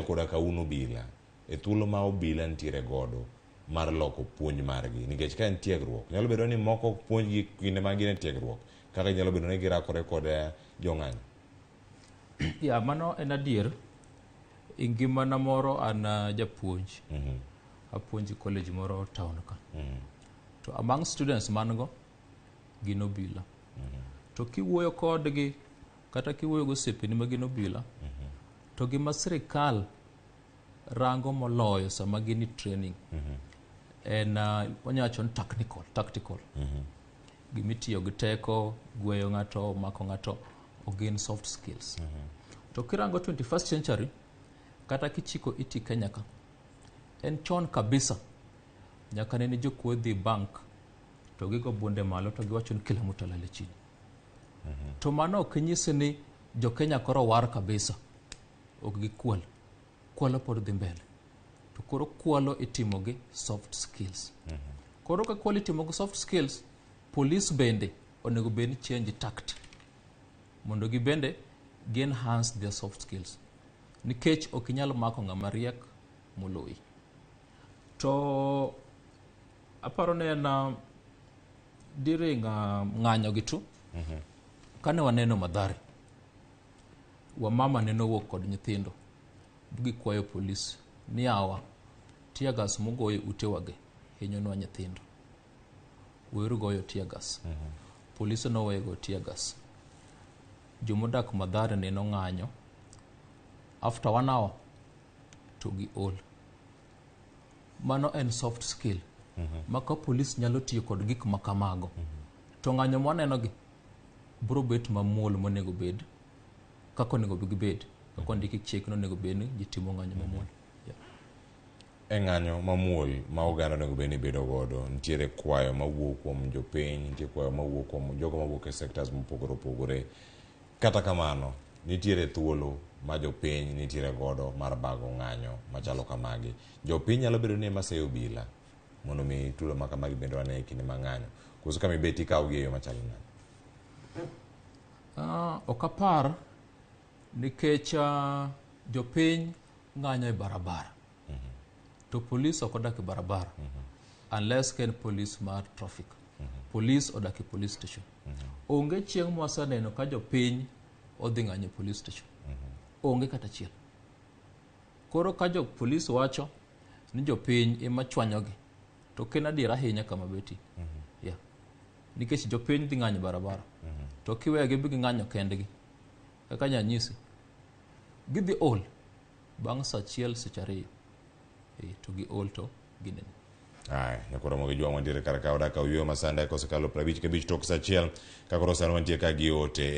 koda ka un obila e thuolo ma obila nitiere godo mar loko puonj margi nikech ka en tiegruok nyalo bedo ni moko puonj gi kinde ma gin e tiegruok kaka nyalo bedo ni girakore kod jong'anyo. Ya mano en adier. Ngimana moro an japuonj. Apuonji college moro town ka. To among students mango gin obila. To kiwuoyo kodgi kata kiwuoyo go osepeni ma gin obila to gima sirikal rango moloyo sama gin training en wanyacho ni tactical. Gimitiyo gi teko, gweyo ng'ato, mako ng'ato, ogin soft skills. To kirango 21st century kata kichiko iti Kenya ka en chon kabisa nyaka ne ni jokuo dhi bank to gigo bunde malo to giwacho ni kila mtu alale chini. To mano ok nyisi ni jo Kenya koro war kabisa, ok gikwal, kwalo pod dhi mbele. To koro kwalo itimo gi soft skills. Koro ka kwalo itimo gi soft skills, police bende onego bed ni change tact mondo gi bende gi enhance their soft skills. Nikech ok inyal mako ng'ama riek moloi. To aparo ne na dire ng'anyo gitu. Kane waneno Madhari, wamama neno wuok kod nyithindo gikwayo polis ni awa tear gas mogoyo utewage hinyonwa nyithindo, weru goyo tear gas. Polis nowego tear gas. Jomodak Madhari neno ng'anyo. After 1 hour to gi all. Mano en soft skill. Maka polis nyalo tiyo kod gik makamago. To ng'anyo mwaneno gi bro bet mamuol monego bed kako nego bed kako ndiki chik no nego bed ni gitimo ng'anyo mamuol. E ng'anyo mamuol ma oganda nego bed ni bedo godo nitiere kwayo mawuok kuom jopiny, nitiere kwayo mawuok kuom jogo mawuok e sectors mopogore opogore. Kata kamano nitiere thuolo ma jopiny nitiere godo mar bago ng'anyo machalo kamagi. Jopiny nyalo bedo ni maseyo obila mondo mi tulo ma kamagi bende wane kinde mang'anyo. Koso kama ibeti kawo gi e yo machalo nade? Ok apar nikech jopiny ng'anyo e barabara. To polis ok odak e barabara unless ken polis mar traffic. Polis odak e police station. Onge chieng' mwasaneno ka jopiny odhi ng'anyo e police station. Onge kata chiel. Koro ka jo polis wacho ni jopiny ema chwanyogi to ken adier ahinya kama beti. Nikech jopiny dhi ng'anyo barabara. To kiwegi bi ng'anyo kendgi. Kaka nyanyisi gidhi all bang' saa achiel seche ariyo. To gi all to ginene. Nyakoro Ramogi jwa mantiere kar ka odak ka uyueyo masanda kosekalo 55 tok saa achiel kakoro sano mantie ka gi ote.